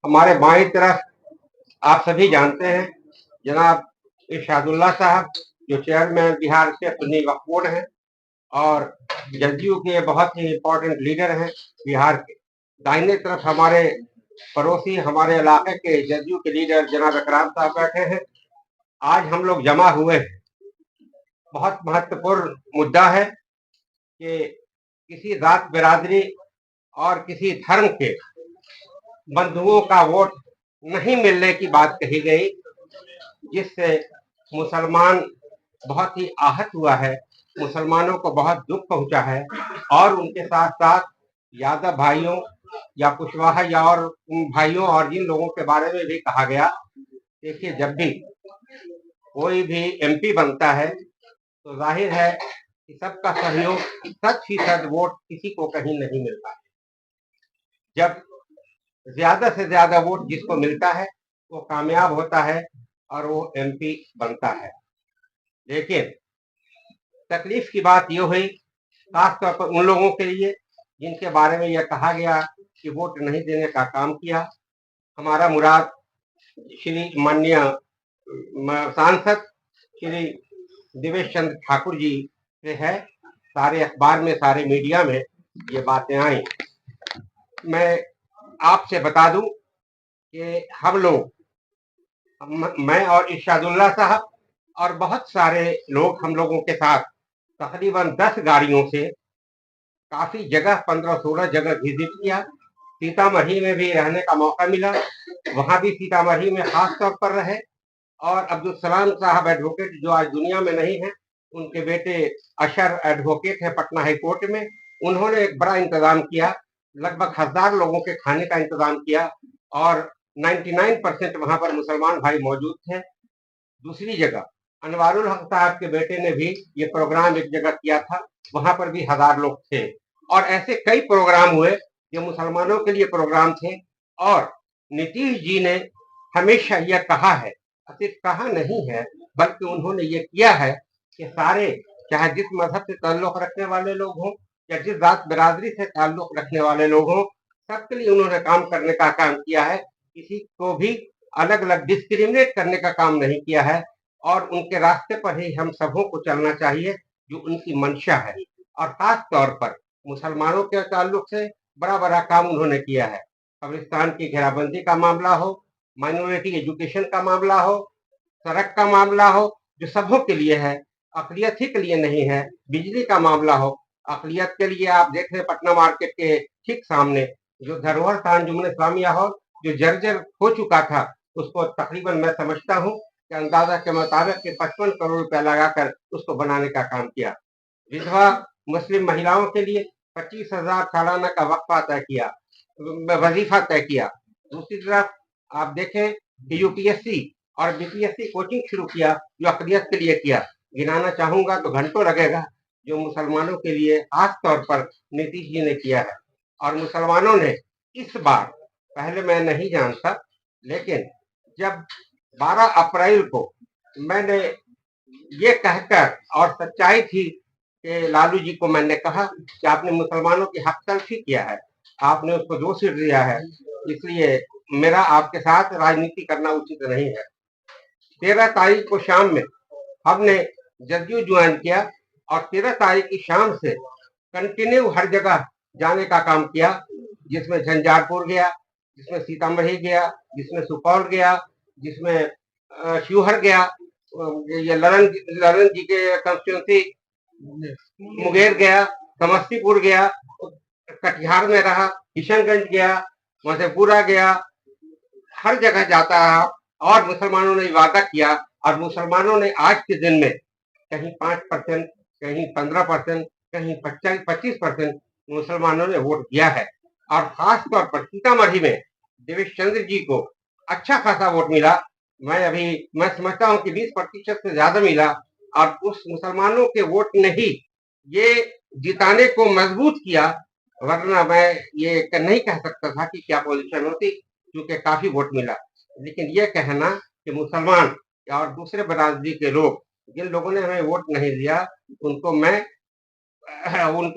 हमारे बाईं तरफ आप सभी जानते हैं जनाब इरशादुल्ला साहब, जो चेयरमैन बिहार से सुन्नी वक्फ बोर्ड हैं और जदयू के बहुत ही इम्पोर्टेंट लीडर हैं बिहार के। दाहिने तरफ हमारे पड़ोसी, हमारे इलाके के जदयू के लीडर जनाब इकराम साहब बैठे हैं। आज हम लोग जमा हुए हैं, बहुत महत्वपूर्ण मुद्दा है कि किसी जात बिरादरी और किसी धर्म के बंधुओं का वोट नहीं मिलने की बात कही गई, जिससे मुसलमान बहुत ही आहत हुआ है, मुसलमानों को बहुत दुख पहुंचा है। और उनके साथ साथ यादव भाइयों या कुशवाहा या और भाइयों और जिन लोगों के बारे में भी कहा गया, देखिए जब भी कोई भी एमपी बनता है तो जाहिर है कि सबका सहयोग 100% वोट किसी को कहीं नहीं मिलता। जब ज्यादा से ज्यादा वोट जिसको मिलता है वो कामयाब होता है और वो एमपी बनता है। लेकिन तकलीफ की बात ये हुई खासतौर पर उन लोगों के लिए जिनके बारे में यह कहा गया कि वोट नहीं देने का काम किया। हमारा मुराद श्री माननीय सांसद श्री देवेश चंद्र ठाकुर जी से है। सारे अखबार में, सारे मीडिया में ये बातें आई। मैं आपसे बता दूं कि हम लोग, मैं और इरशादुल्ला साहब और बहुत सारे लोग हम लोगों के साथ तकरीबन 10 गाड़ियों से काफी जगह 15-16 जगह विजिट किया। सीतामढ़ी में भी रहने का मौका मिला, वहां भी सीतामढ़ी में खास तौर पर रहे। और अब्दुल सलाम साहब एडवोकेट जो आज दुनिया में नहीं है, उनके बेटे अशर एडवोकेट है पटना हाई कोर्ट में, उन्होंने एक बड़ा इंतजाम किया, लगभग 1000 लोगों के खाने का इंतजाम किया और 99% वहां पर मुसलमान भाई मौजूद थे। दूसरी जगह अनवारुल हक साहब के बेटे ने भी ये प्रोग्राम एक जगह किया था, वहां पर भी 1000 लोग थे। और ऐसे कई प्रोग्राम हुए जो मुसलमानों के लिए प्रोग्राम थे। और नीतीश जी ने हमेशा यह कहा है, सिर्फ कहा नहीं है बल्कि उन्होंने ये किया है कि सारे, चाहे जिस मजहब से ताल्लुक रखने वाले लोग हों या जिस जात बिरादरी से ताल्लुक रखने वाले लोग हों, सबके लिए उन्होंने काम करने का काम किया है। किसी को भी अलग अलग डिस्क्रिमिनेट करने का काम नहीं किया है और उनके रास्ते पर ही हम सबों को चलना चाहिए जो उनकी मंशा है। और खास तौर पर मुसलमानों के ताल्लुक से बड़ा बड़ा काम उन्होंने किया है। कब्रिस्तान की घेराबंदी का मामला हो, माइनॉरिटी एजुकेशन का मामला हो, सड़क का मामला हो जो सबों के लिए है, अकलियत ही के लिए नहीं है, बिजली का मामला हो अकलियत के लिए। आप देख रहे पटना मार्केट के ठीक सामने जो धरोहर था अंजुमन इस्लामिया हॉल, जो जर्जर हो चुका था, उसको तकरीबन मैं समझता हूँ कि अंदाजा के मुताबिक 55 करोड़ रुपया लगाकर उसको बनाने का काम किया। विधवा मुस्लिम महिलाओं के लिए 25,000 सालाना का वक्फा तय किया, वजीफा तय किया। दूसरी तरफ आप देखें कि यूपीएससी और बीपीएससी कोचिंग शुरू किया जो अकलियत के लिए किया। गिनाना चाहूंगा तो घंटों लगेगा जो मुसलमानों के लिए खास तौर पर नीतीश जी ने किया है। और मुसलमानों ने इस बार, पहले मैं नहीं जानता, लेकिन जब 12 अप्रैल को मैंने ये कहकर, और सच्चाई थी कि लालू जी को मैंने कहा कि आपने मुसलमानों की हक तलफी किया है, आपने उसको 2 सीट दिया है, इसलिए मेरा आपके साथ राजनीति करना उचित नहीं है। 13 तारीख को शाम में हमने जदयू ज्वाइन किया और 13 तारीख की शाम से कंटिन्यू हर जगह जाने का काम किया, जिसमें झंझारपुर गया, जिसमें सीतामढ़ी गया, जिसमें सुपौल गया, जिसमें शिवहर गया, ये ललन जी के कंस्टिट्यूंसी मुंगेर गया, समस्तीपुर गया, कटिहार में रहा, किशनगंज गया, मधेपुरा गया, हर जगह जाता रहा। और मुसलमानों ने वादा किया और मुसलमानों ने आज के दिन में कहीं 5%, कहीं 15%, कहीं 25% मुसलमानों ने वोट दिया है। और खास तौर पर सीतामढ़ी में देवेश चंद्र जी को अच्छा खासा वोट मिला। मैं समझता हूं कि 20% से ज्यादा मिला और उस मुसलमानों के वोट ने ही ये जिताने को मजबूत किया, वरना मैं ये नहीं कह सकता था कि क्या पोजीशन होती, क्योंकि काफी वोट मिला। लेकिन ये कहना कि मुसलमान और दूसरे बरादरी के लोग, जिन लोगों ने हमें वोट नहीं दिया, उनको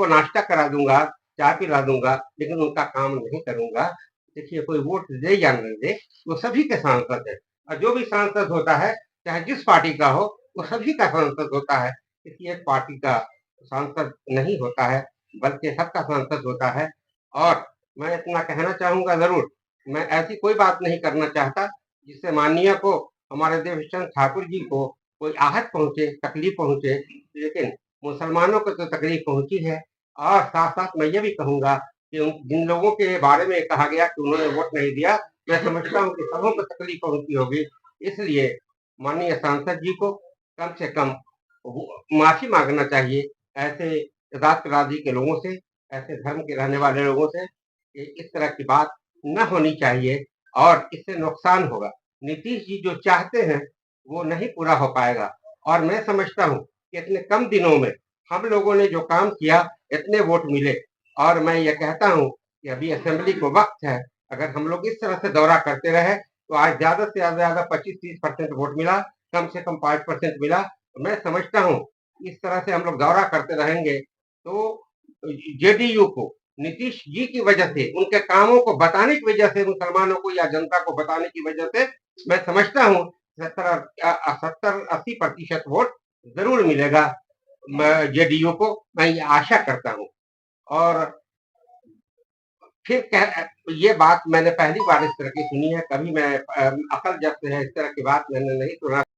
नाश्ता करा दूंगा, चाय पिला दूंगा, लेकिन उनका काम नहीं करूंगा, देखिए कोई वोट दे या न दे, वो सभी के सांसद है, और जो भी सांसद होता है चाहे जिस पार्टी का हो, वो सभी का सांसद होता है। किसी एक पार्टी का सांसद नहीं होता है, बल्कि सबका सांसद होता है। और मैं इतना कहना चाहूंगा जरूर, मैं ऐसी कोई बात नहीं करना चाहता जिससे माननीय को, हमारे देवचंद ठाकुर जी को कोई आहत पहुंचे, तकलीफ पहुंचे। लेकिन मुसलमानों को तो तकलीफ पहुंची है। और साथ साथ मैं ये भी कहूंगा कि जिन लोगों के बारे में कहा गया कि उन्होंने वोट नहीं दिया, मैं समझता हूँ कि सबों को तकलीफ पहुंची होगी। इसलिए माननीय सांसद जी को कम से कम माफी मांगना चाहिए ऐसे जात राजी के लोगों से, ऐसे धर्म के रहने वाले लोगों से, कि इस तरह की बात न होनी चाहिए और इससे नुकसान होगा। नीतीश जी जो चाहते हैं वो नहीं पूरा हो पाएगा। और मैं समझता हूँ कि इतने कम दिनों में हम लोगों ने जो काम किया, इतने वोट मिले। और मैं ये कहता हूँ कि अभी असेंबली को वक्त है, अगर हम लोग इस तरह से दौरा करते रहे तो आज ज्यादा से ज्यादा 25-30% वोट मिला, कम से कम 5% मिला। मैं समझता हूँ इस तरह से हम लोग दौरा करते रहेंगे तो जेडीयू को नीतीश जी की वजह से, उनके कामों को बताने की वजह से, मुसलमानों को या जनता को बताने की वजह से, मैं समझता हूँ 70-80% वोट जरूर मिलेगा जेडीयू को। मैं ये आशा करता हूँ। और फिर ये बात मैंने पहली बार इस तरह की सुनी है, कभी मैं अकल जब से है इस तरह की बात मैंने नहीं सुना।